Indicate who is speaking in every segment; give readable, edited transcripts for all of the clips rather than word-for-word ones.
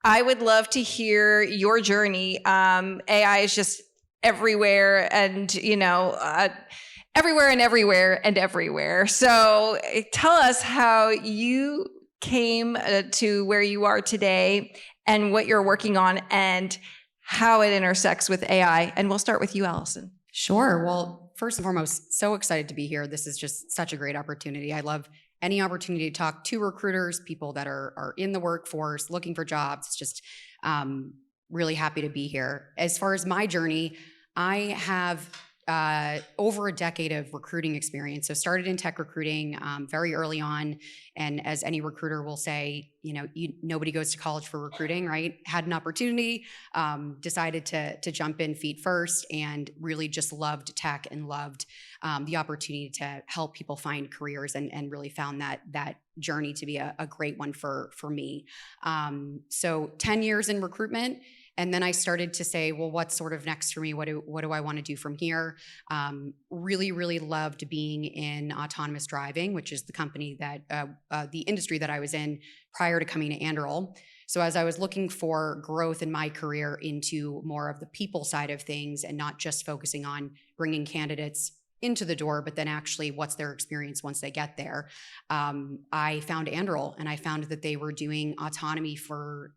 Speaker 1: I would love to hear your journey. AI is just everywhere and, everywhere and everywhere and everywhere. So tell us how you came to where you are today and what you're working on and how it intersects with AI. And we'll start with you, Allison.
Speaker 2: Sure. Well, first and foremost, so excited to be here. This is just such a great opportunity. I love any opportunity to talk to recruiters, people that are in the workforce, looking for jobs. It's just really happy to be here. As far as my journey, I have over a decade of recruiting experience. So started in tech recruiting very early on. And as any recruiter will say, nobody goes to college for recruiting, right? Had an opportunity, decided to jump in feet first, and really just loved tech and loved the opportunity to help people find careers, and really found that journey to be a great one for me. So 10 years in recruitment. And then I started to say, well, what's sort of next for me? What do I want to do from here? Really, really loved being in autonomous driving, which is the company that, the industry that I was in prior to coming to Anduril. So as I was looking for growth in my career into more of the people side of things and not just focusing on bringing candidates into the door, but then actually what's their experience once they get there. I found Anduril, and I found that they were doing autonomy for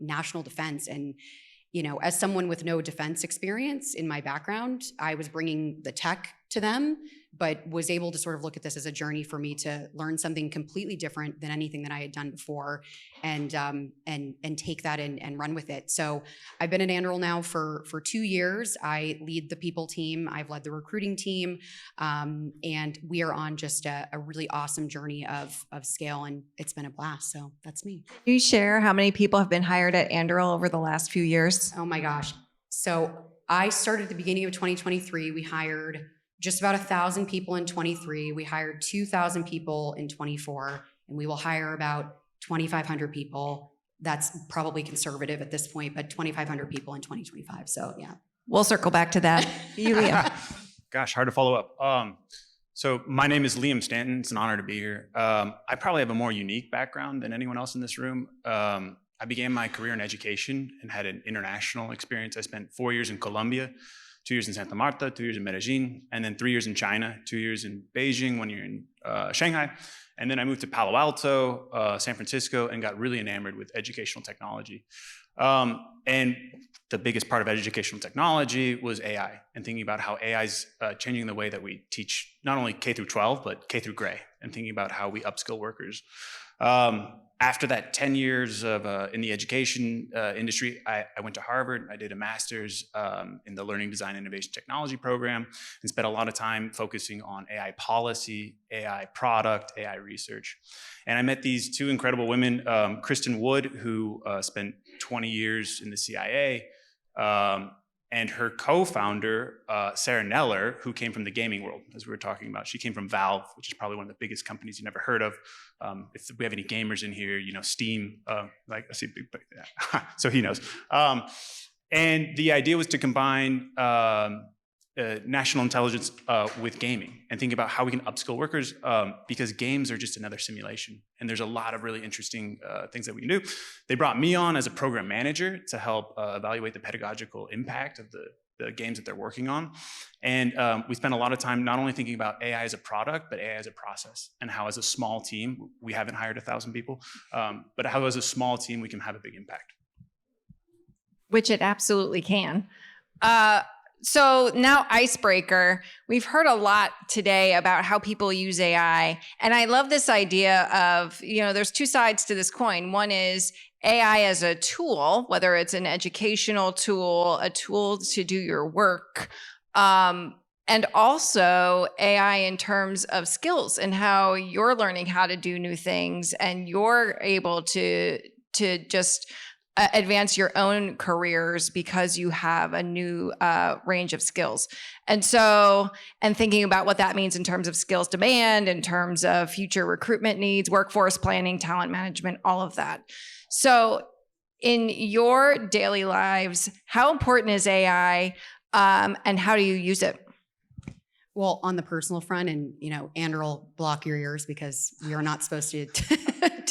Speaker 2: national defense. And, as someone with no defense experience in my background, I was bringing the tech to them, but was able to sort of look at this as a journey for me to learn something completely different than anything that I had done before, and take that and run with it. So I've been at Anduril now for 2 years. I lead the people team. I've led the recruiting team, and we are on just a really awesome journey of scale, and it's been a blast. So that's me.
Speaker 1: Can you share how many people have been hired at Anduril over the last few years?
Speaker 2: Oh my gosh. So I started at the beginning of 2023. We hired just about 1,000 people in 23. We hired 2,000 people in 24, and we will hire about 2,500 people. That's probably conservative at this point, but 2,500 people in 2025. So yeah.
Speaker 1: We'll circle back to that. You, Liam.
Speaker 3: Gosh, hard to follow up. So my name is Liam Stanton. It's an honor to be here. I probably have a more unique background than anyone else in this room. I began my career in education and had an international experience. I spent 4 years in Colombia, 2 years in Santa Marta, 2 years in Medellin, and then 3 years in China, 2 years in Beijing, 1 year in Shanghai. And then I moved to Palo Alto, San Francisco, and got really enamored with educational technology. And the biggest part of educational technology was AI, and thinking about how AI is changing the way that we teach not only K through 12, but K through gray, and thinking about how we upskill workers. After that 10 years of in the education industry, I went to Harvard. I did a master's in the Learning Design Innovation Technology program, and spent a lot of time focusing on AI policy, AI product, AI research. And I met these two incredible women, Kristen Wood, who spent 20 years in the CIA, and her co-founder, Sarah Neller, who came from the gaming world, as we were talking about. She came from Valve, which is probably one of the biggest companies you never heard of. If we have any gamers in here, Steam, I see big, yeah. So he knows. And the idea was to combine national intelligence with gaming, and think about how we can upskill workers, because games are just another simulation. And there's a lot of really interesting things that we can do. They brought me on as a program manager to help evaluate the pedagogical impact of the games that they're working on. And we spent a lot of time not only thinking about AI as a product, but AI as a process, and how as a small team, we haven't hired 1,000 people, but how as a small team we can have a big impact.
Speaker 1: Which it absolutely can. So now icebreaker, we've heard a lot today about how people use AI. And I love this idea of, there's two sides to this coin. One is AI as a tool, whether it's an educational tool, a tool to do your work, and also AI in terms of skills and how you're learning how to do new things, and you're able to just advance your own careers because you have a new range of skills. And thinking about what that means in terms of skills demand, in terms of future recruitment needs, workforce planning, talent management, all of that. So in your daily lives, how important is AI, and how do you use it?
Speaker 2: Well, on the personal front, and Anduril, block your ears, because we are not supposed to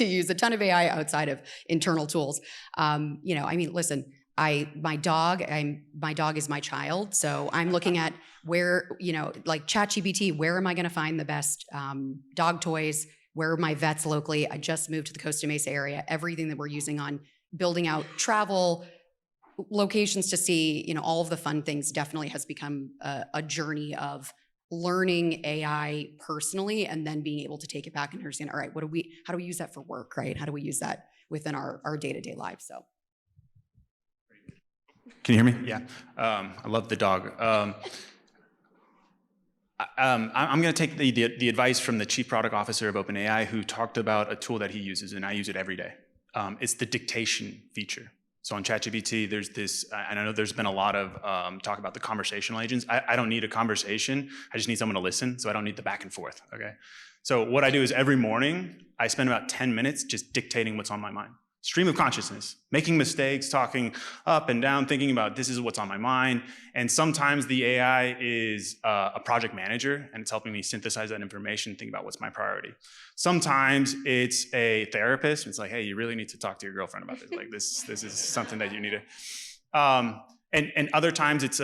Speaker 2: to use a ton of AI outside of internal tools. Listen, my dog is my child. So I'm looking at where, like ChatGPT, where am I going to find the best dog toys? Where are my vets locally? I just moved to the Costa Mesa area. Everything that we're using on building out travel locations to see, all of the fun things definitely has become a journey of learning AI personally, and then being able to take it back and understand, all right, how do we use that for work, right? How do we use that within our day-to-day lives? So.
Speaker 3: Can you hear me? Yeah. I love the dog. I'm going to take the advice from the chief product officer of OpenAI, who talked about a tool that he uses, and I use it every day. It's the dictation feature. So on ChatGPT, there's this, and I know there's been a lot of talk about the conversational agents. I don't need a conversation. I just need someone to listen, so I don't need the back and forth, okay? So what I do is every morning, I spend about 10 minutes just dictating what's on my mind. Stream of consciousness, making mistakes, talking up and down, thinking about this is what's on my mind. And sometimes the AI is a project manager, and it's helping me synthesize that information, think about what's my priority. Sometimes it's a therapist, and it's like, hey, you really need to talk to your girlfriend about this. Like this is something that you need to. And other times it's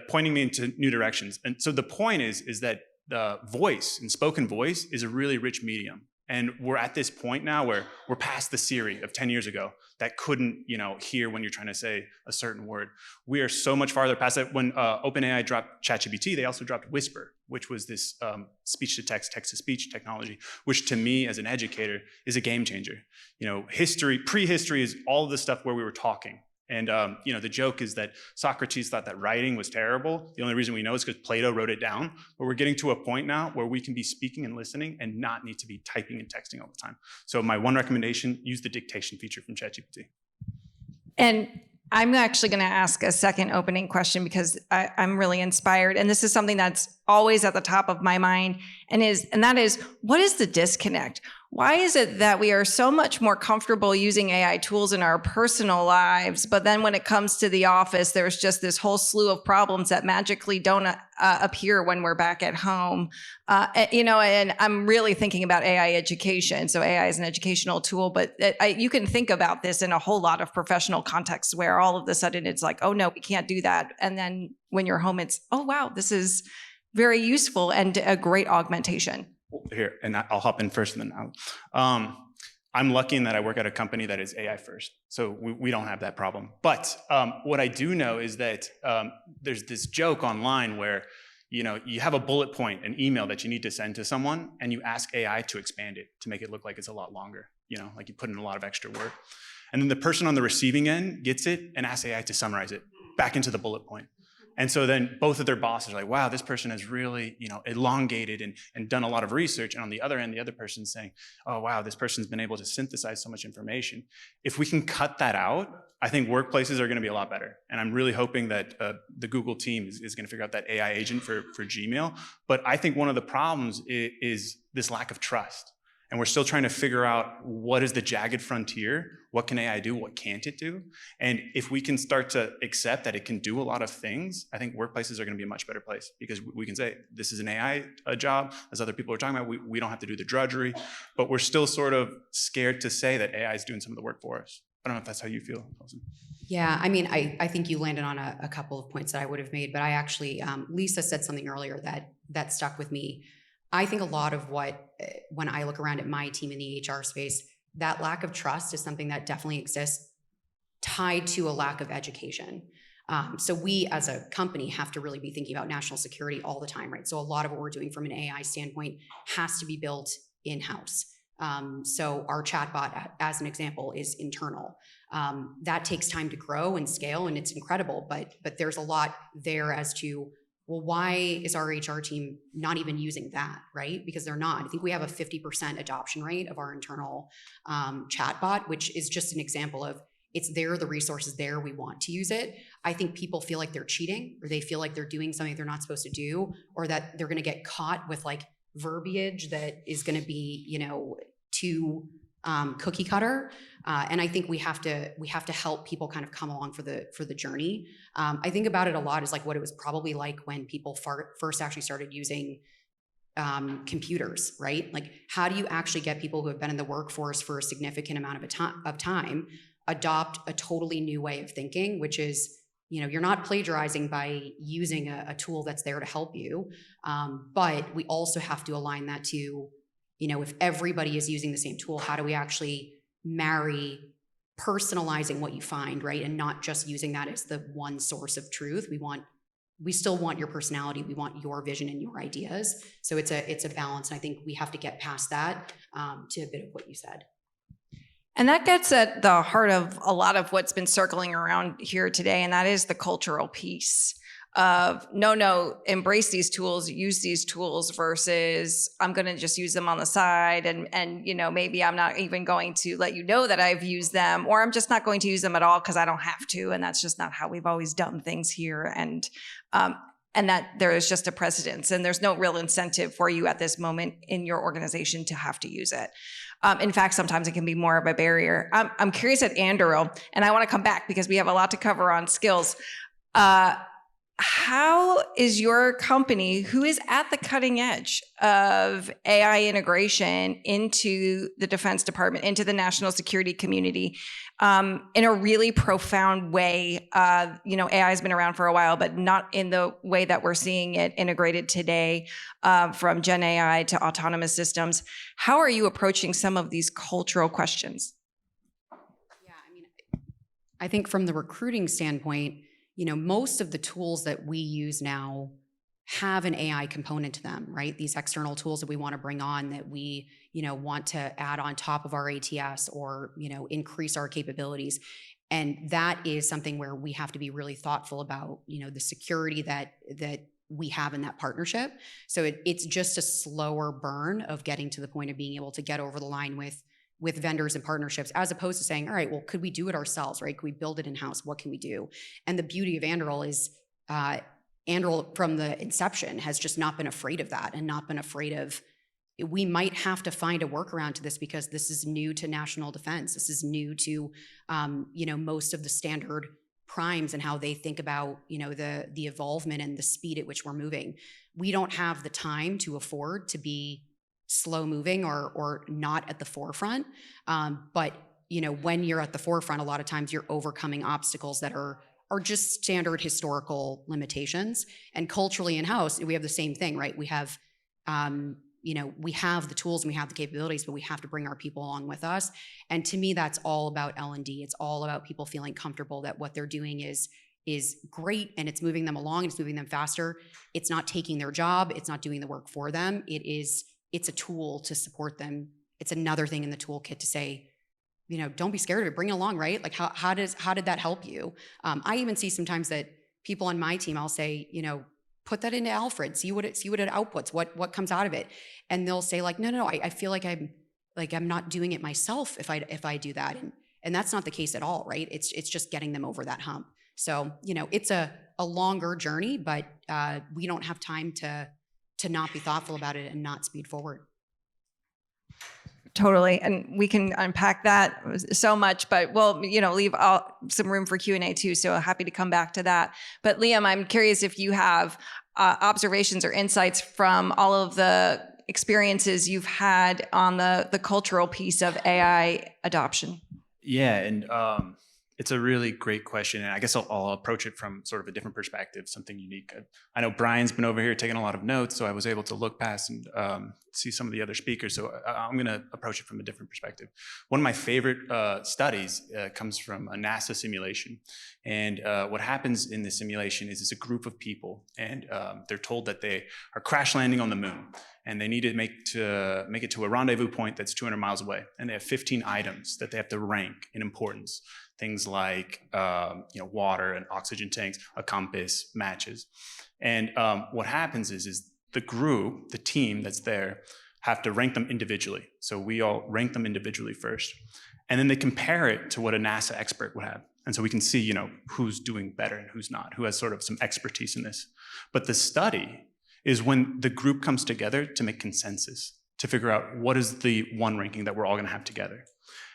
Speaker 3: pointing me into new directions. And so the point is that the voice and spoken voice is a really rich medium. And we're at this point now where we're past the Siri of 10 years ago that couldn't, hear when you're trying to say a certain word. We are so much farther past that. When OpenAI dropped ChatGPT, they also dropped Whisper, which was this speech-to-text, text-to-speech technology, which to me as an educator is a game changer. Prehistory is all of the stuff where we were talking. And the joke is that Socrates thought that writing was terrible. The only reason we know is because Plato wrote it down. But we're getting to a point now where we can be speaking and listening and not need to be typing and texting all the time. So my one recommendation, use the dictation feature from ChatGPT.
Speaker 1: And I'm actually going to ask a second opening question because I'm really inspired. And this is something that's always at the top of my mind. And that is, what is the disconnect? Why is it that we are so much more comfortable using AI tools in our personal lives, but then when it comes to the office, there's just this whole slew of problems that magically don't appear when we're back at home? And I'm really thinking about AI education. So AI is an educational tool, but you can think about this in a whole lot of professional contexts where all of a sudden it's like, oh no, we can't do that. And then when you're home, it's, oh wow, this is very useful and a great augmentation.
Speaker 3: Here, and I'll hop in first and then I'm lucky in that I work at a company that is AI first. So we don't have that problem. But what I do know is that there's this joke online where, you have a bullet point, an email that you need to send to someone, and you ask AI to expand it to make it look like it's a lot longer, like you put in a lot of extra work. And then the person on the receiving end gets it and asks AI to summarize it back into the bullet point. And so then both of their bosses are like, wow, this person has really, elongated and done a lot of research. And on the other end, the other person's saying, oh, wow, this person's been able to synthesize so much information. If we can cut that out, I think workplaces are going to be a lot better. And I'm really hoping that the Google team is going to figure out that AI agent for Gmail. But I think one of the problems is this lack of trust. And we're still trying to figure out what is the jagged frontier, what can AI do, what can't it do? And if we can start to accept that it can do a lot of things, I think workplaces are going to be a much better place, because we can say, this is an AI job, as other people are talking about, we don't have to do the drudgery, but we're still sort of scared to say that AI is doing some of the work for us. I don't know if that's how you feel, Allison.
Speaker 2: Yeah, I think you landed on a couple of points that I would have made, but I actually, Lisa said something earlier that stuck with me. I think a lot of when I look around at my team in the HR space, that lack of trust is something that definitely exists, tied to a lack of education. So we as a company have to really be thinking about national security all the time, right? So a lot of what we're doing from an AI standpoint has to be built in-house. So our chatbot, as an example, is internal. That takes time to grow and scale, and it's incredible, but there's a lot there as to, well, why is our HR team not even using that, right? Because they're not. I think we have a 50% adoption rate of our internal chatbot, which is just an example of, it's there, the resource is there, we want to use it. I think people feel like they're cheating, or they feel like they're doing something they're not supposed to do, or that they're going to get caught with like verbiage that is going to be, too cookie cutter. And I think we have to help people kind of come along for the journey. I think about it a lot as like what it was probably like when people first actually started using computers, right? Like, how do you actually get people who have been in the workforce for a significant amount of time adopt a totally new way of thinking, which is, you're not plagiarizing by using a tool that's there to help you. But we also have to align that to, if everybody is using the same tool, how do we actually marry personalizing what you find, right? And not just using that as the one source of truth. We still want your personality. We want your vision and your ideas. So it's a balance. And I think we have to get past that to a bit of what you said.
Speaker 1: And that gets at the heart of a lot of what's been circling around here today, and that is the cultural piece of no, embrace these tools, use these tools versus I'm going to just use them on the side and maybe I'm not even going to let you know that I've used them, or I'm just not going to use them at all because I don't have to, and that's just not how we've always done things here, and that there is just a precedence and there's no real incentive for you at this moment in your organization to have to use it. In fact, sometimes it can be more of a barrier. I'm curious at Anduril, and I want to come back because we have a lot to cover on skills. How is your company, who is at the cutting edge of AI integration into the Defense Department, into the national security community, in a really profound way? AI has been around for a while, but not in the way that we're seeing it integrated today, from Gen AI to autonomous systems. How are you approaching some of these cultural questions?
Speaker 2: Yeah, I think from the recruiting standpoint, most of the tools that we use now have an AI component to them, right? These external tools that we want to bring on, that we, want to add on top of our ATS or, increase our capabilities. And that is something where we have to be really thoughtful about, the security that we have in that partnership. So it's just a slower burn of getting to the point of being able to get over the line with vendors and partnerships, as opposed to saying, all right, well, could we do it ourselves, right? Could we build it in-house? What can we do? And the beauty of Anduril is Anduril from the inception has just not been afraid of that, and not been afraid of, we might have to find a workaround to this because this is new to national defense. This is new to, most of the standard primes and how they think about, the evolvement and the speed at which we're moving. We don't have the time to afford to be slow moving or not at the forefront. But when you're at the forefront, a lot of times you're overcoming obstacles that are just standard historical limitations. And culturally in-house, we have the same thing, right? We have, we have the tools and we have the capabilities, but we have to bring our people along with us. And to me, that's all about L&D. It's all about people feeling comfortable that what they're doing is great, and it's moving them along, it's moving them faster. It's not taking their job, it's not doing the work for them. It's a tool to support them. It's another thing in the toolkit to say, don't be scared of it, bring it along, right? Like how did that help you? I even see sometimes that people on my team, I'll say, put that into Alfred, see what it outputs, what comes out of it. And they'll say like, no, I feel like I'm not doing it myself if I do that. And that's not the case at all, right? It's just getting them over that hump. So, it's a longer journey, but we don't have time to not be thoughtful about it and not speed forward.
Speaker 1: Totally. And we can unpack that so much, but we'll, leave some room for Q&A too. So happy to come back to that. But Liam, I'm curious if you have observations or insights from all of the experiences you've had on the cultural piece of AI adoption.
Speaker 3: Yeah, and it's a really great question, and I guess I'll approach it from sort of a different perspective, something unique. I know Brian's been over here taking a lot of notes, so I was able to look past and see some of the other speakers, so I'm going to approach it from a different perspective. One of my favorite studies comes from a NASA simulation, and what happens in the simulation is it's a group of people, and they're told that they are crash landing on the moon, and they need to make it to a rendezvous point that's 200 miles away, and they have 15 items that they have to rank in importance. Things like water and oxygen tanks, a compass, matches. And what happens is the team that's there, have to rank them individually. So we all rank them individually first. And then they compare it to what a NASA expert would have. And so we can see, who's doing better and who's not, who has sort of some expertise in this. But the study is when the group comes together to make consensus, to figure out what is the one ranking that we're all gonna have together.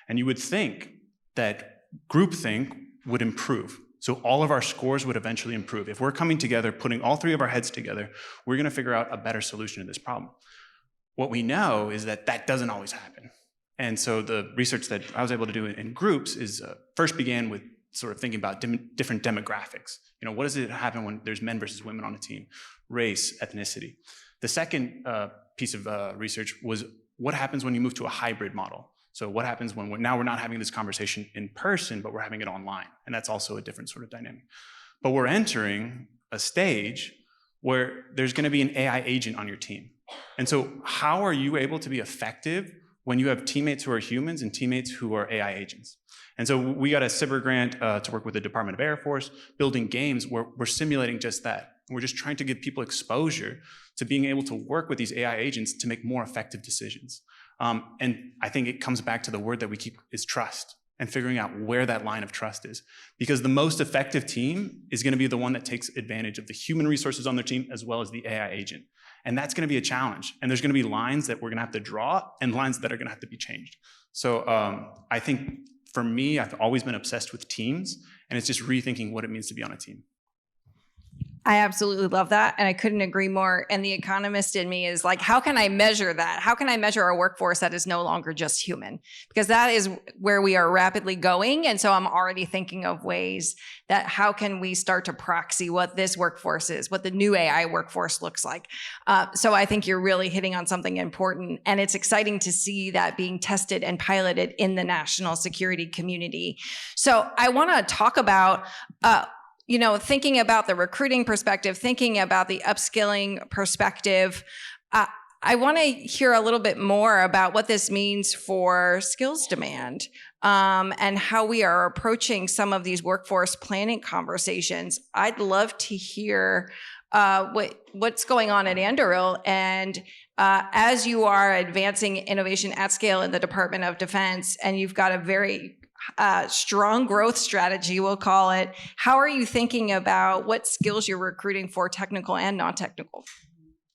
Speaker 3: And you would think that groupthink would improve, So all of our scores would eventually improve. If we're coming together, putting all three of our heads together, we're going to figure out a better solution to this problem. What we know is that that doesn't always happen. And so the research that I was able to do in groups is first began with sort of thinking about different demographics. What does it happen when there's men versus women on a team? Race, ethnicity. The second piece of research was what happens when you move to a hybrid model? So what happens when we're not having this conversation in person, but we're having it online? And that's also a different sort of dynamic. But we're entering a stage where there's going to be an AI agent on your team. And so how are you able to be effective when you have teammates who are humans and teammates who are AI agents? And so we got a CIBR grant to work with the Department of Air Force, building games where we're simulating just that. We're just trying to give people exposure to being able to work with these AI agents to make more effective decisions. And I think it comes back to the word that we keep is trust, and figuring out where that line of trust is. Because the most effective team is going to be the one that takes advantage of the human resources on their team as well as the AI agent. And that's going to be a challenge. And there's going to be lines that we're going to have to draw and lines that are going to have to be changed. So I think for me, I've always been obsessed with teams, and it's just rethinking what it means to be on a team.
Speaker 1: I absolutely love that. And I couldn't agree more. And the economist in me is like, how can I measure that? How can I measure a workforce that is no longer just human? Because that is where we are rapidly going. And so I'm already thinking of ways that how can we start to proxy what this workforce is, what the new AI workforce looks like. So I think you're really hitting on something important. And it's exciting to see that being tested and piloted in the national security community. So I want to talk about thinking about the recruiting perspective, thinking about the upskilling perspective. I want to hear a little bit more about what this means for skills demand and how we are approaching some of these workforce planning conversations. I'd love to hear what's going on at Anduril, and as you are advancing innovation at scale in the Department of Defense, and you've got a very strong growth strategy, we'll call it. How are you thinking about what skills you're recruiting for, technical and non-technical?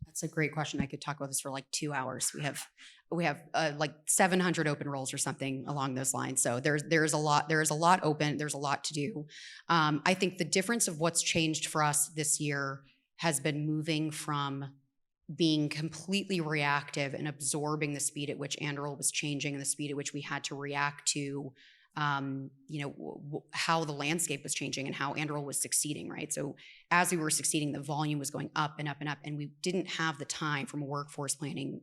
Speaker 2: That's a great question. I could talk about this for like 2 hours. We have like 700 open roles or something along those lines. So there's a lot open. There's a lot to do. I think the difference of what's changed for us this year has been moving from being completely reactive and absorbing the speed at which Anduril was changing and the speed at which we had to react to how the landscape was changing and how Anduril was succeeding, right? So as we were succeeding, the volume was going up and up and up, and we didn't have the time from a workforce planning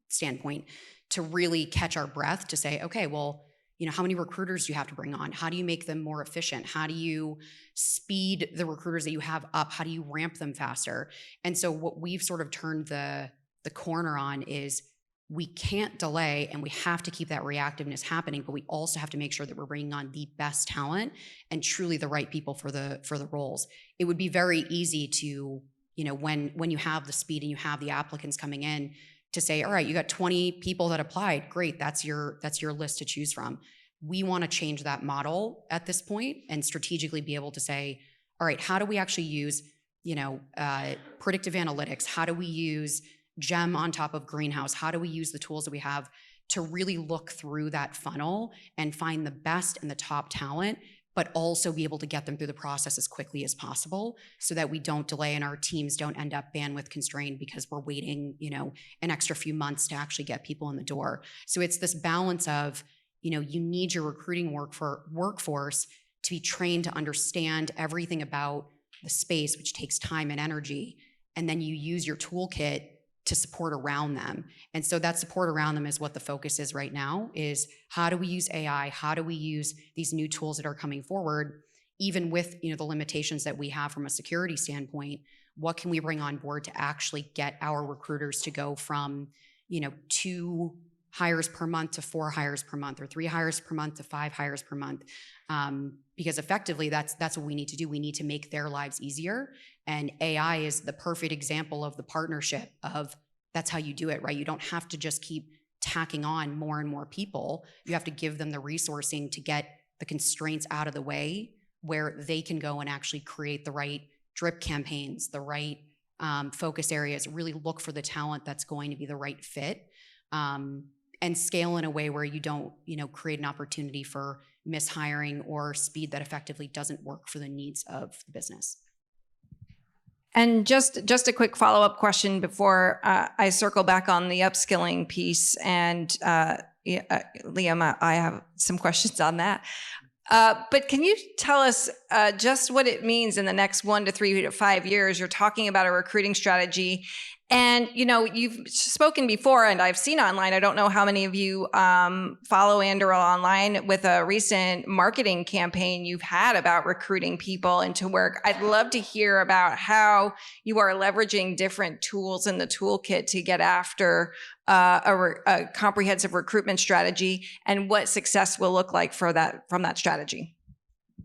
Speaker 2: standpoint to really catch our breath to say, okay, well, how many recruiters do you have to bring on? How do you make them more efficient? How do you speed the recruiters that you have up? How do you ramp them faster? And so what we've sort of turned the corner on is we can't delay, and we have to keep that reactiveness happening, but we also have to make sure that we're bringing on the best talent and truly the right people for the roles. It would be very easy to, when you have the speed and you have the applicants coming in, to say, all right, you got 20 people that applied, great, that's your list to choose from. We want to change that model at this point and strategically be able to say, all right, how do we actually use, predictive analytics? How do we use GEM on top of Greenhouse? How do we use the tools that we have to really look through that funnel and find the best and the top talent, but also be able to get them through the process as quickly as possible so that we don't delay and our teams don't end up bandwidth constrained because we're waiting, an extra few months to actually get people in the door. So it's this balance of, you need your recruiting workforce to be trained to understand everything about the space, which takes time and energy, and then you use your toolkit to support around them. And so that support around them is what the focus is right now, is how do we use AI? How do we use these new tools that are coming forward, even with the limitations that we have from a security standpoint? What can we bring on board to actually get our recruiters to go from 2 hires per month to 4 hires per month, or 3 hires per month to 5 hires per month? Because effectively that's what we need to do. We need to make their lives easier. And AI is the perfect example of the partnership of that's how you do it, right? You don't have to just keep tacking on more and more people. You have to give them the resourcing to get the constraints out of the way where they can go and actually create the right drip campaigns, the right focus areas, really look for the talent that's going to be the right fit, and scale in a way where you don't, create an opportunity for mishiring or speed that effectively doesn't work for the needs of the business.
Speaker 1: And just a quick follow-up question before I circle back on the upskilling piece. And Liam, I have some questions on that. But can you tell us just what it means in the next 1 to 3 to 5 years? You're talking about a recruiting strategy. And, you've spoken before, and I've seen online, I don't know how many of you follow Anduril online, with a recent marketing campaign you've had about recruiting people into work. I'd love to hear about how you are leveraging different tools in the toolkit to get after a comprehensive recruitment strategy, and what success will look like from that strategy.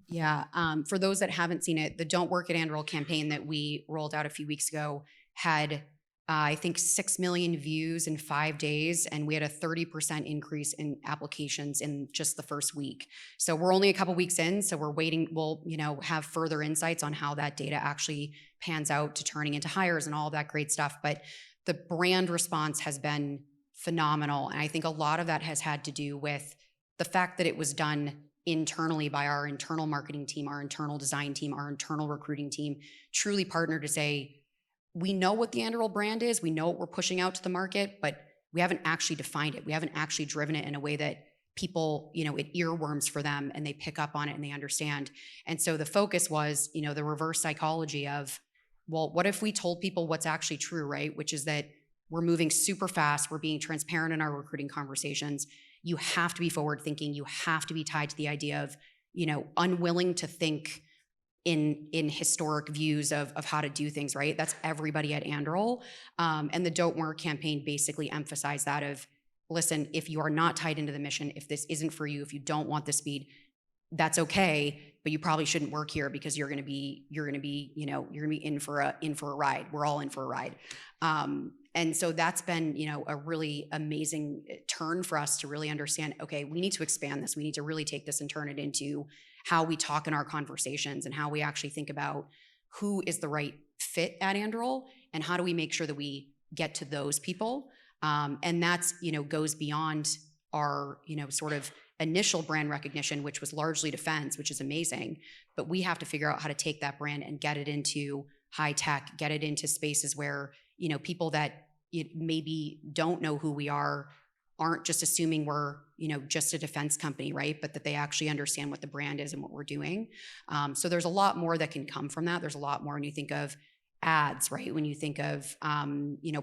Speaker 2: Yeah, for those that haven't seen it, the Don't Work at Anduril campaign that we rolled out a few weeks ago had I think 6 million views in 5 days, and we had a 30% increase in applications in just the first week. So we're only a couple weeks in, so we're waiting. We'll, have further insights on how that data actually pans out to turning into hires and all of that great stuff. But the brand response has been phenomenal, and I think a lot of that has had to do with the fact that it was done internally by our internal marketing team, our internal design team, our internal recruiting team, truly partnered to say, we know what the Anduril brand is, we know what we're pushing out to the market, but we haven't actually defined it. We haven't actually driven it in a way that people, it earworms for them and they pick up on it and they understand. And so the focus was, the reverse psychology of, well, what if we told people what's actually true, right? Which is that we're moving super fast, we're being transparent in our recruiting conversations. You have to be forward thinking, you have to be tied to the idea of, unwilling to think in historic views of how to do things, right? That's everybody at Anduril. And the Don't Work campaign basically emphasized that of, listen, if you are not tied into the mission, if this isn't for you, if you don't want the speed, that's okay, but you probably shouldn't work here because you're going to be in for a ride. We're all in for a ride. And so that's been, a really amazing turn for us to really understand, okay, we need to expand this. We need to really take this and turn it into how we talk in our conversations and how we actually think about who is the right fit at Anduril and how do we make sure that we get to those people. And that's, goes beyond our, sort of initial brand recognition, which was largely defense, which is amazing. But we have to figure out how to take that brand and get it into high tech, get it into spaces where, people that maybe don't know who we are aren't just assuming we're, just a defense company, right? But that they actually understand what the brand is and what we're doing. So there's a lot more that can come from that. There's a lot more when you think of ads, right? When you think of,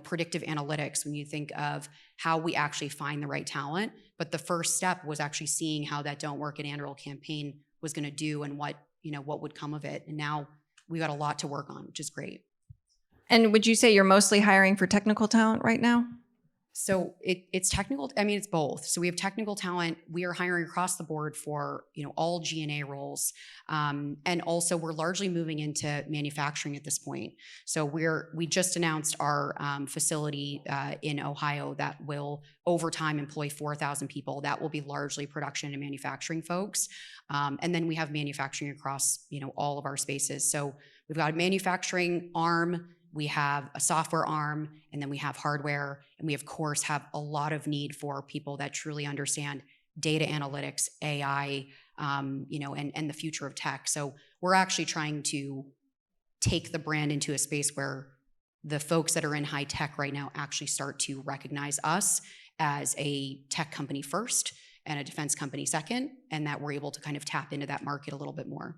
Speaker 2: predictive analytics, when you think of how we actually find the right talent. But the first step was actually seeing how that Don't Work at Anduril campaign was going to do and what would come of it. And now we got a lot to work on, which is great.
Speaker 1: And would you say you're mostly hiring for technical talent right now?
Speaker 2: So it's technical. I mean, it's both. So we have technical talent. We are hiring across the board for, all G&A roles. And also we're largely moving into manufacturing at this point. So we just announced our facility in Ohio that will over time employ 4,000 people. That will be largely production and manufacturing folks. And then we have manufacturing across, all of our spaces. So we've got a manufacturing arm, we have a software arm, and then we have hardware. And we, of course, have a lot of need for people that truly understand data analytics, AI, and the future of tech. So we're actually trying to take the brand into a space where the folks that are in high tech right now actually start to recognize us as a tech company first and a defense company second, and that we're able to kind of tap into that market a little bit more.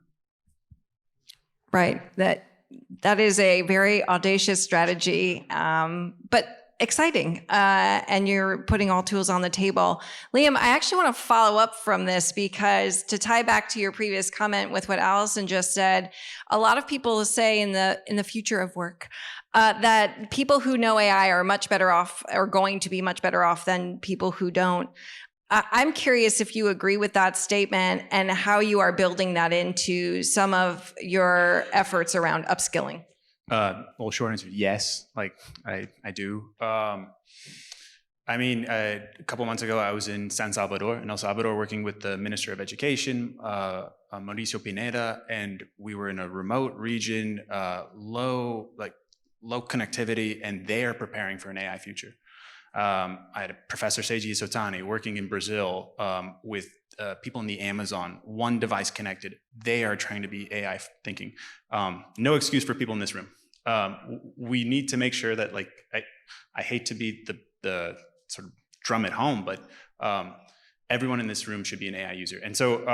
Speaker 1: Right. That is a very audacious strategy, but exciting. And you're putting all tools on the table. Liam, I actually want to follow up from this because to tie back to your previous comment with what Allison just said, a lot of people say in the future of work that people who know AI are much better off, or going to be much better off than people who don't. I'm curious if you agree with that statement and how you are building that into some of your efforts around upskilling.
Speaker 3: Well, short answer, yes. I do. A couple months ago, I was in San Salvador, in El Salvador, working with the Minister of Education, Mauricio Pineda, and we were in a remote region, low connectivity, and they are preparing for an AI future. I had Professor Seiji Isotani working in Brazil with people in the Amazon, one device connected, they are trying to be AI thinking. No excuse for people in this room. We need to make sure that, like, I hate to be the sort of drum at home, but everyone in this room should be an AI user. And so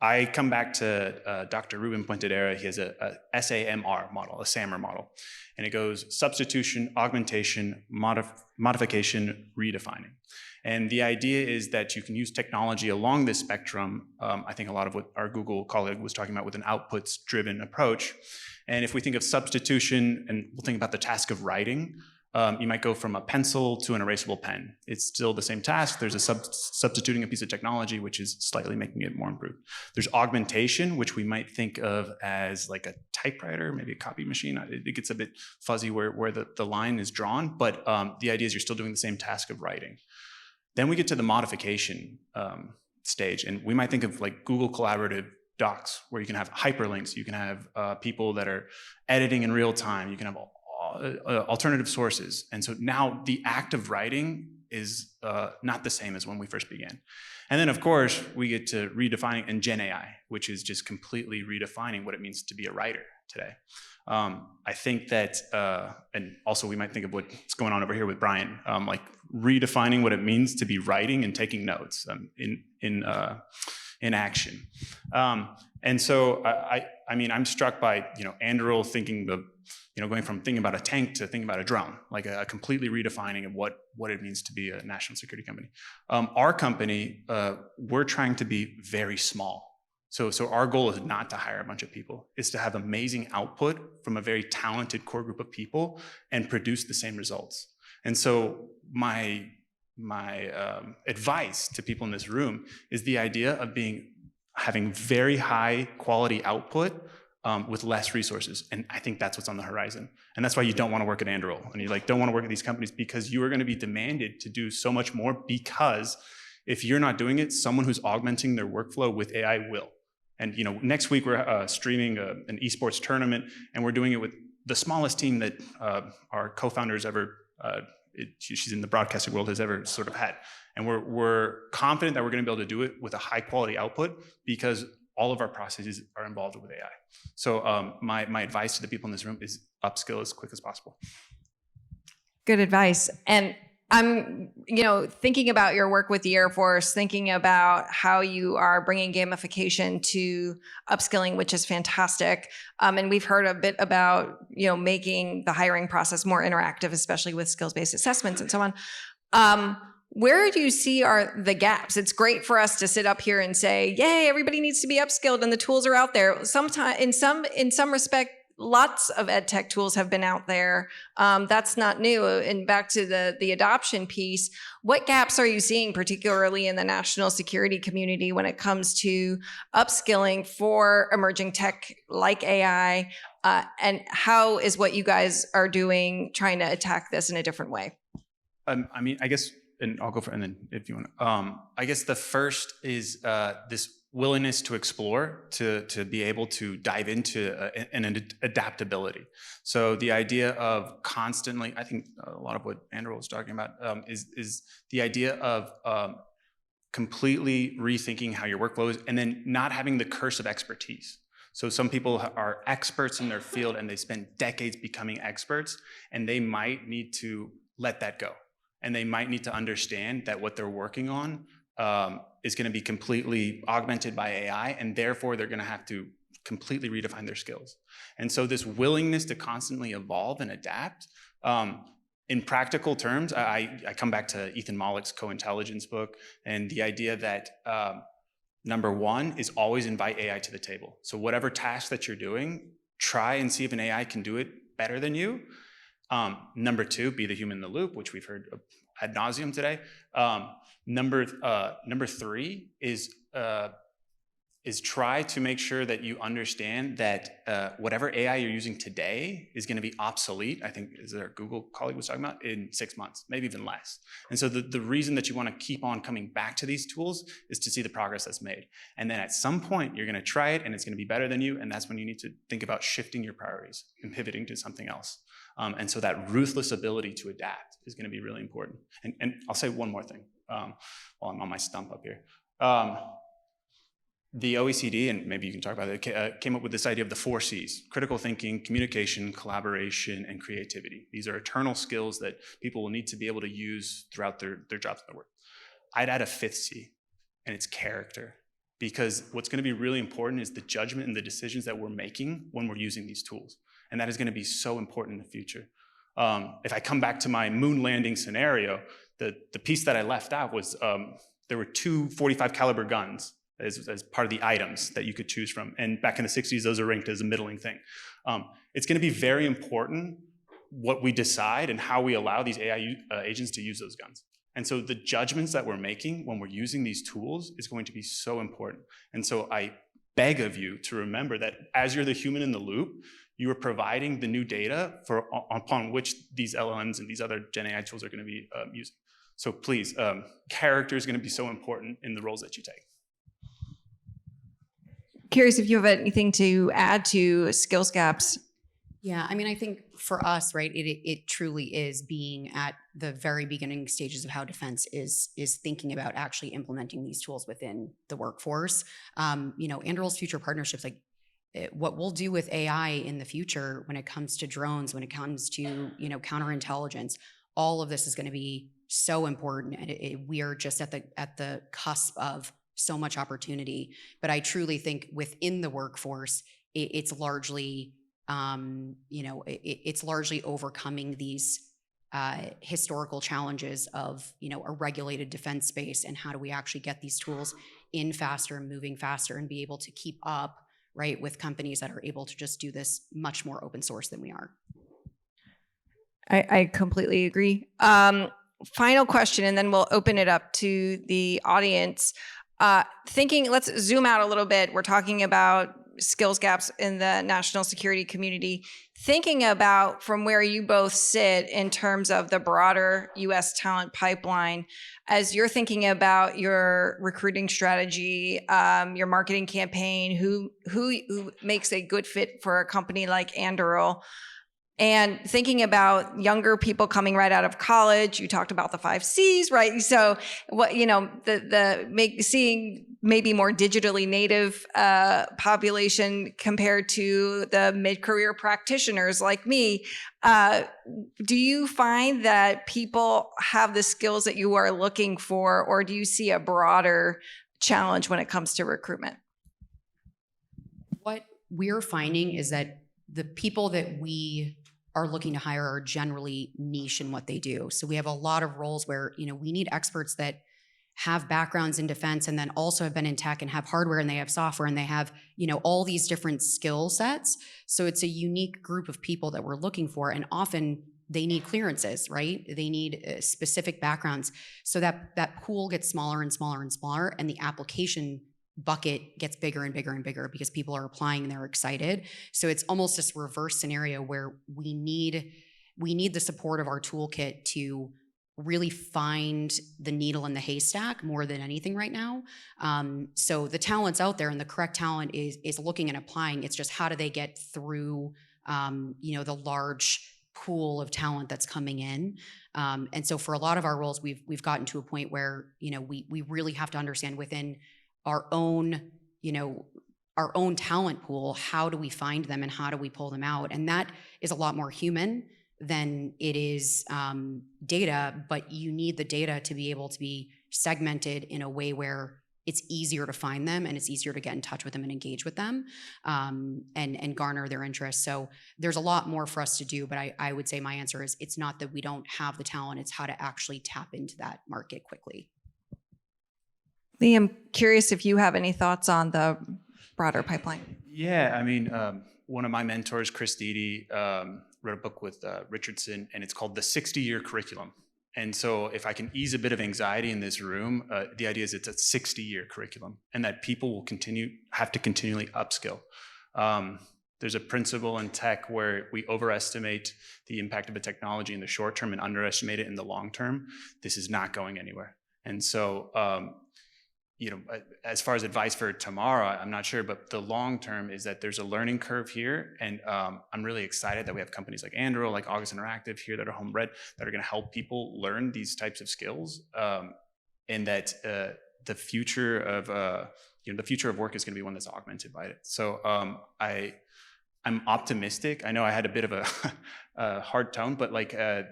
Speaker 3: I come back to Dr. Ruben Puentedera. He has a SAMR model, a SAMR model. And it goes substitution, augmentation, modification, redefining. And the idea is that you can use technology along this spectrum. I think a lot of what our Google colleague was talking about with an outputs-driven approach. And if we think of substitution, and we'll think about the task of writing, you might go from a pencil to an erasable pen. It's still the same task. There's a substituting a piece of technology, which is slightly making it more improved. There's augmentation, which we might think of as like a typewriter, maybe a copy machine. It gets a bit fuzzy where the line is drawn, but the idea is you're still doing the same task of writing. Then we get to the modification stage, and we might think of like Google Collaborative Docs, where you can have hyperlinks, you can have people that are editing in real time, you can have alternative sources. And so now the act of writing is not the same as when we first began. And then, of course, we get to redefining and Gen AI, which is just completely redefining what it means to be a writer today. I think that, and also we might think of what's going on over here with Brian, like redefining what it means to be writing and taking notes in action. And so I mean, I'm struck by, Anduril thinking going from thinking about a tank to thinking about a drone, like a completely redefining of what it means to be a national security company. Our company, we're trying to be very small. So our goal is not to hire a bunch of people. It's to have amazing output from a very talented core group of people and produce the same results. And so my advice to people in this room is the idea of having very high quality output with less resources. And I think that's what's on the horizon. And that's why you don't want to work at Anduril. And you don't want to work at these companies, because you are going to be demanded to do so much more, because if you're not doing it, someone who's augmenting their workflow with AI will. And next week we're streaming an esports tournament, and we're doing it with the smallest team that our co-founders ever, she's in the broadcasting world, has ever sort of had. And we're confident that we're going to be able to do it with a high quality output, because all of our processes are involved with AI. So my advice to the people in this room is upskill as quick as possible.
Speaker 1: Good advice. And I'm, thinking about your work with the Air Force, thinking about how you are bringing gamification to upskilling, which is fantastic. And we've heard a bit about, making the hiring process more interactive, especially with skills-based assessments and so on. Where do you see are the gaps? It's great for us to sit up here and say, yay, everybody needs to be upskilled and the tools are out there. Sometimes, in some respect, lots of ed tech tools have been out there. That's not new. And back to the adoption piece, what gaps are you seeing, particularly in the national security community, when it comes to upskilling for emerging tech like AI? And how is what you guys are doing trying to attack this in a different way?
Speaker 3: I mean, I guess, and I'll go for, and then if you want to, I guess the first is this willingness to explore, to be able to dive into an adaptability. So the idea of constantly, I think a lot of what Anduril was talking about is the idea of completely rethinking how your workflow is, and then not having the curse of expertise. So some people are experts in their field and they spend decades becoming experts, and they might need to let that go. And they might need to understand that what they're working on is going to be completely augmented by AI, and therefore they're going to have to completely redefine their skills. And so this willingness to constantly evolve and adapt, in practical terms, I come back to Ethan Mollick's Co-Intelligence book, and the idea that number one is always invite AI to the table. So whatever task that you're doing, try and see if an AI can do it better than you. Number two, be the human in the loop, which we've heard ad nauseum today. Number three is try to make sure that you understand that whatever AI you're using today is going to be obsolete. I think, as our Google colleague was talking about, in 6 months, maybe even less. And so the reason that you want to keep on coming back to these tools is to see the progress that's made. And then at some point, you're going to try it and it's going to be better than you. And that's when you need to think about shifting your priorities and pivoting to something else. And so that ruthless ability to adapt is going to be really important. And I'll say one more thing while I'm on my stump up here. The OECD, and maybe you can talk about it, came up with this idea of the 4 C's: critical thinking, communication, collaboration, and creativity. These are eternal skills that people will need to be able to use throughout their jobs and their work. I'd add a 5th C, and it's character. Because what's going to be really important is the judgment and the decisions that we're making when we're using these tools. And that is going to be so important in the future. If I come back to my moon landing scenario, the piece that I left out was there were 2 .45 caliber guns as part of the items that you could choose from. And back in the 60s, those are ranked as a middling thing. It's going to be very important what we decide and how we allow these AI agents to use those guns. And so the judgments that we're making when we're using these tools is going to be so important. And so I beg of you to remember that as you're the human in the loop, you are providing the new data upon which these LLMs and these other Gen AI tools are going to be using. So please, character is going to be so important in the roles that you take.
Speaker 1: Curious if you have anything to add to skills gaps.
Speaker 2: Yeah, I mean, I think for us, right, it truly is being at the very beginning stages of how defense is thinking about actually implementing these tools within the workforce. Anduril's future partnerships, like what we'll do with AI in the future when it comes to drones, when it comes to counterintelligence, all of this is going to be so important, and we are just at the cusp of so much opportunity. But I truly think within the workforce, it's largely it's largely overcoming these historical challenges of a regulated defense space, and how do we actually get these tools in faster, moving faster, and be able to keep up, right, with companies that are able to just do this much more open source than we are.
Speaker 1: I completely agree. Final question, and then we'll open it up to the audience. Let's zoom out a little bit. We're talking about skills gaps in the national security community. Thinking about from where you both sit in terms of the broader U.S. talent pipeline, as you're thinking about your recruiting strategy, your marketing campaign, who makes a good fit for a company like Anduril, and thinking about younger people coming right out of college, you talked about the 5 C's, right? So what, seeing maybe more digitally native population compared to the mid-career practitioners like me. Do you find that people have the skills that you are looking for, or do you see a broader challenge when it comes to recruitment?
Speaker 2: What we're finding is that the people that we are looking to hire are generally niche in what they do. So we have a lot of roles where, we need experts that have backgrounds in defense and then also have been in tech and have hardware and they have software and they have, all these different skill sets. So it's a unique group of people that we're looking for. And often they need clearances, right? They need specific backgrounds. So that pool gets smaller and smaller and smaller, and the application bucket gets bigger and bigger and bigger because people are applying and they're excited. So it's almost this reverse scenario where we need the support of our toolkit to really find the needle in the haystack more than anything right now. So the talent's out there, and the correct talent is looking and applying. It's just how do they get through the large pool of talent that's coming in. And so for a lot of our roles, we've gotten to a point where we really have to understand within our own talent pool, how do we find them and how do we pull them out? And that is a lot more human than it is data, but you need the data to be able to be segmented in a way where it's easier to find them and it's easier to get in touch with them and engage with them and garner their interest. So there's a lot more for us to do, but I would say my answer is it's not that we don't have the talent, it's how to actually tap into that market quickly.
Speaker 1: Liam, curious if you have any thoughts on the broader pipeline.
Speaker 3: Yeah, I mean, one of my mentors, Chris Deedy, wrote a book with Richardson, and it's called The 60-Year Curriculum. And so if I can ease a bit of anxiety in this room, the idea is it's a 60-year curriculum, and that people will have to continually upskill. There's a principle in tech where we overestimate the impact of a technology in the short term and underestimate it in the long term. This is not going anywhere. And so, as far as advice for tomorrow, I'm not sure, but the long term is that there's a learning curve here. And I'm really excited that we have companies like Anduril, like August Interactive here that are home bred, that are going to help people learn these types of skills. And that the future of the future of work is going to be one that's augmented by it. So I'm optimistic. I know I had a bit of a hard tone, but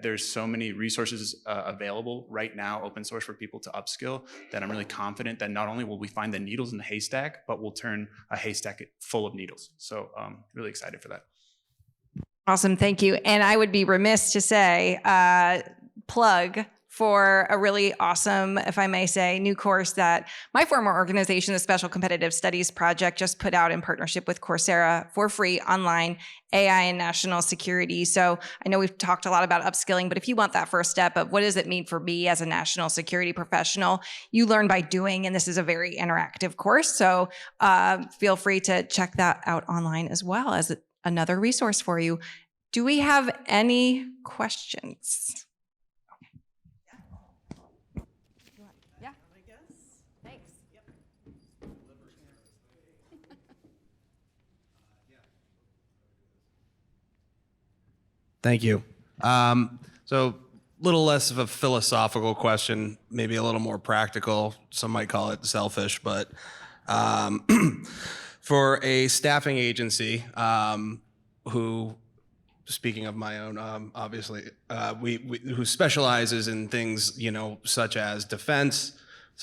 Speaker 3: there's so many resources available right now, open source, for people to upskill, that I'm really confident that not only will we find the needles in the haystack, but we'll turn a haystack full of needles. So really excited for that.
Speaker 1: Awesome. Thank you. And I would be remiss to say, plug for a really awesome, if I may say, new course that my former organization, the Special Competitive Studies Project, just put out in partnership with Coursera for free online, AI and national security. So I know we've talked a lot about upskilling, but if you want that first step of what does it mean for me as a national security professional, you learn by doing, and this is a very interactive course. So feel free to check that out online as well as another resource for you. Do we have any questions?
Speaker 4: Thank you. So a little less of a philosophical question, maybe a little more practical. Some might call it selfish, but for a staffing agency who, speaking of my own, obviously, who specializes in things, such as defense,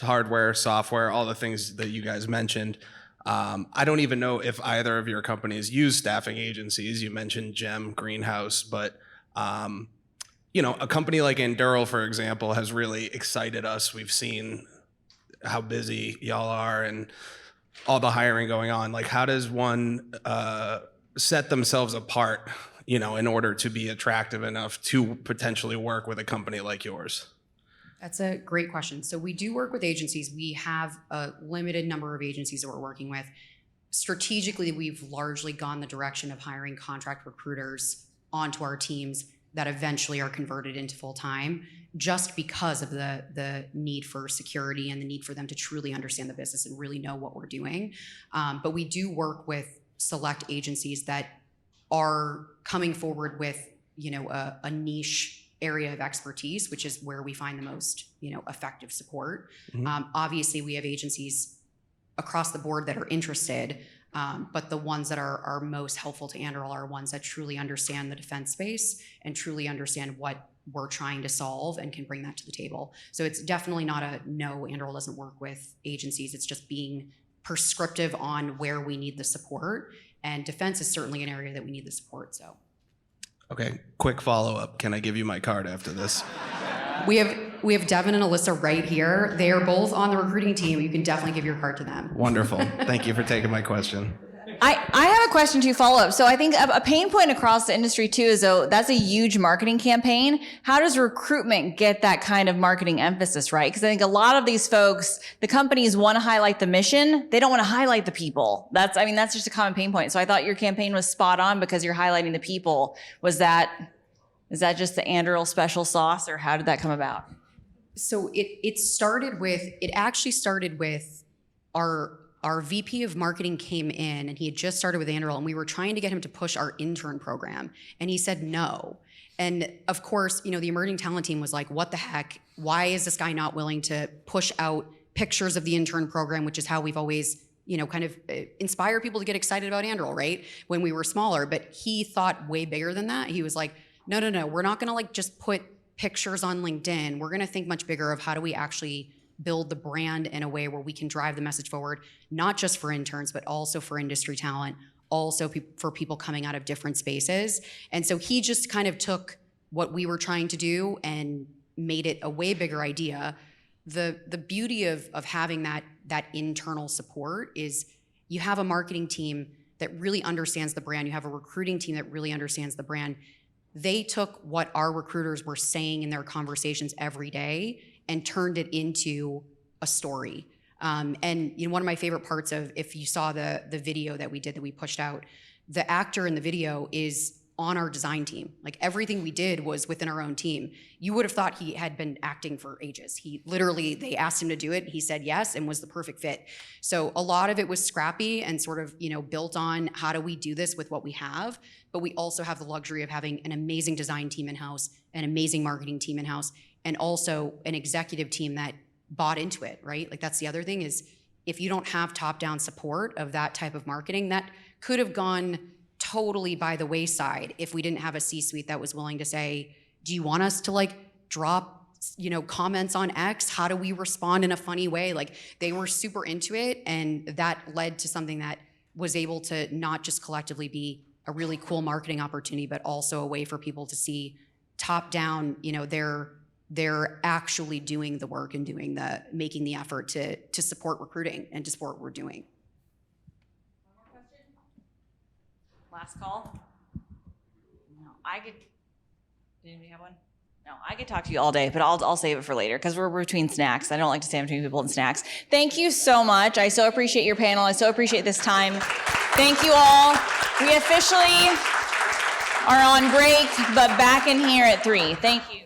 Speaker 4: hardware, software, all the things that you guys mentioned. I don't even know if either of your companies use staffing agencies. You mentioned GEM, Greenhouse, but a company like Anduril, for example, has really excited us. We've seen how busy y'all are and all the hiring going on. How does one set themselves apart, in order to be attractive enough to potentially work with a company like yours?
Speaker 2: That's a great question. So we do work with agencies. We have a limited number of agencies that we're working with. Strategically, we've largely gone the direction of hiring contract recruiters onto our teams that eventually are converted into full-time, just because of the need for security and the need for them to truly understand the business and really know what we're doing. But we do work with select agencies that are coming forward with, a niche area of expertise, which is where we find the most, effective support.
Speaker 4: Mm-hmm.
Speaker 2: Obviously, we have agencies across the board that are interested, but the ones that are most helpful to Anduril are ones that truly understand the defense space and truly understand what we're trying to solve and can bring that to the table. So it's definitely not a no, Anduril doesn't work with agencies. It's just being prescriptive on where we need the support. And defense is certainly an area that we need the support, so.
Speaker 4: Okay, quick follow-up. Can I give you my card after this?
Speaker 2: We have Devin and Alyssa right here. They are both on the recruiting team. You can definitely give your card to them.
Speaker 4: Wonderful. Thank you for taking my question.
Speaker 5: I have a question to follow up. So I think a pain point across the industry too is though that's a huge marketing campaign. How does recruitment get that kind of marketing emphasis, right? Because I think a lot of these folks, the companies want to highlight the mission. They don't want to highlight the people. That's just a common pain point. So I thought your campaign was spot on because you're highlighting the people. Is that just the Anduril special sauce, or how did that come about?
Speaker 2: So it actually started with our VP of marketing came in, and he had just started with Anduril, and we were trying to get him to push our intern program, and he said no. And of course, the emerging talent team was like, what the heck? Why is this guy not willing to push out pictures of the intern program, which is how we've always, kind of inspire people to get excited about Anduril, right? When we were smaller, but he thought way bigger than that. He was like, no, we're not gonna just put pictures on LinkedIn. We're gonna think much bigger of how do we actually build the brand in a way where we can drive the message forward, not just for interns, but also for industry talent, also for people coming out of different spaces. And so he just kind of took what we were trying to do and made it a way bigger idea. The beauty of having that internal support is you have a marketing team that really understands the brand. You have a recruiting team that really understands the brand. They took what our recruiters were saying in their conversations every day and turned it into a story. And one of my favorite parts of, if you saw the video that we did that we pushed out, the actor in the video is on our design team. Everything we did was within our own team. You would have thought he had been acting for ages. They asked him to do it. He said yes and was the perfect fit. So a lot of it was scrappy and sort of, built on how do we do this with what we have. But we also have the luxury of having an amazing design team in-house, an amazing marketing team in-house, and also an executive team that bought into it, right? That's the other thing is if you don't have top-down support of that type of marketing, that could have gone totally by the wayside if we didn't have a C-suite that was willing to say, do you want us to like drop, you know, comments on X? How do we respond in a funny way? Like, they were super into it, and that led to something that was able to not just collectively be a really cool marketing opportunity, but also a way for people to see top-down, you know, they're actually doing the work and making the effort to support recruiting and to support what we're doing.
Speaker 5: One more question? Last call? No, did anybody have one? No, I could talk to you all day, but I'll save it for later because we're between snacks. I don't like to stand between people and snacks. Thank you so much. I so appreciate your panel. I so appreciate this time. Thank you all. We officially are on break, but back in here at 3. Thank you.